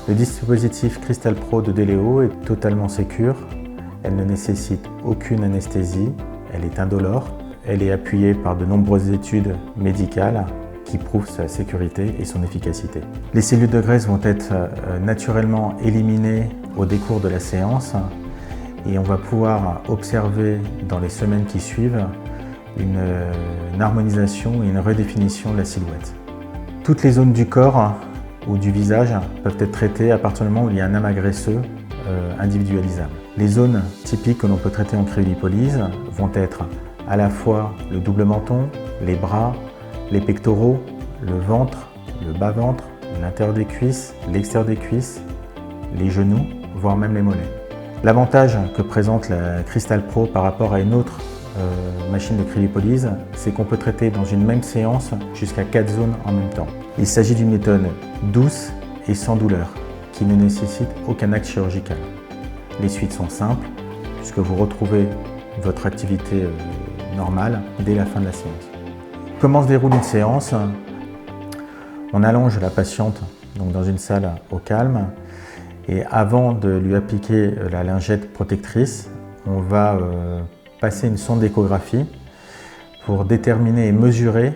Le dispositif Cristal Pro de Deleo est totalement sécure. Elle ne nécessite aucune anesthésie, elle est indolore. Elle est appuyée par de nombreuses études médicales qui prouvent sa sécurité et son efficacité. Les cellules de graisse vont être naturellement éliminées au décours de la séance et on va pouvoir observer dans les semaines qui suivent une harmonisation et une redéfinition de la silhouette. Toutes les zones du corps ou du visage peuvent être traitées à partir du moment où il y a un amas graisseux individualisable. Les zones typiques que l'on peut traiter en cryolipolyse vont être à la fois le double menton, les bras, les pectoraux, le ventre, le bas-ventre, l'intérieur des cuisses, l'extérieur des cuisses, les genoux, voire même les mollets. L'avantage que présente la Cristal Pro par rapport à une autre machine de cryolipolyse, c'est qu'on peut traiter dans une même séance jusqu'à 4 zones en même temps. Il s'agit d'une méthode douce et sans douleur, qui ne nécessite aucun acte chirurgical. Les suites sont simples, puisque vous retrouvez votre activité normale dès la fin de la séance. Comment se déroule une séance? On allonge la patiente donc dans une salle au calme et avant de lui appliquer la lingette protectrice, on va passer une sonde d'échographie pour déterminer et mesurer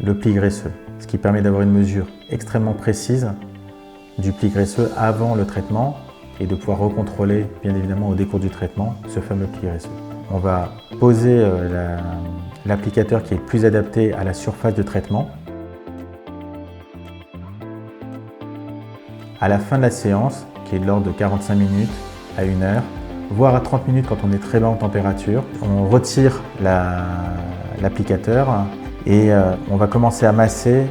le pli graisseux, ce qui permet d'avoir une mesure extrêmement précise du pli graisseux avant le traitement et de pouvoir recontrôler bien évidemment au décours du traitement ce fameux pli graisseux. On va poser l'applicateur qui est le plus adapté à la surface de traitement. À la fin de la séance, qui est de l'ordre de 45 minutes à 1 heure, voire à 30 minutes quand on est très bas en température, on retire l'applicateur et on va commencer à masser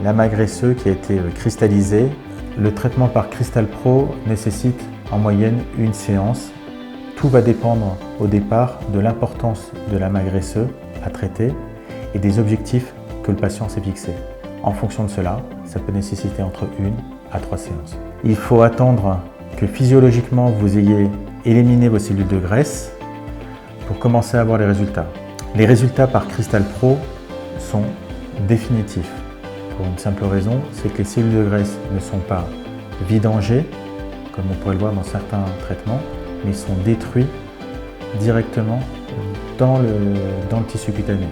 l'amas graisseux qui a été cristallisé. Le traitement par Cristal Pro nécessite en moyenne 1 séance. Tout va dépendre au départ de l'importance de l'amas graisseux à traiter et des objectifs que le patient s'est fixés. En fonction de cela, ça peut nécessiter entre 1 à 3 séances. Il faut attendre que physiologiquement vous ayez éliminé vos cellules de graisse pour commencer à avoir les résultats. Les résultats par Cristal Pro sont définitifs. Pour une simple raison, c'est que les cellules de graisse ne sont pas vidangées, comme on pourrait le voir dans certains traitements, mais sont détruits directement dans le tissu cutané.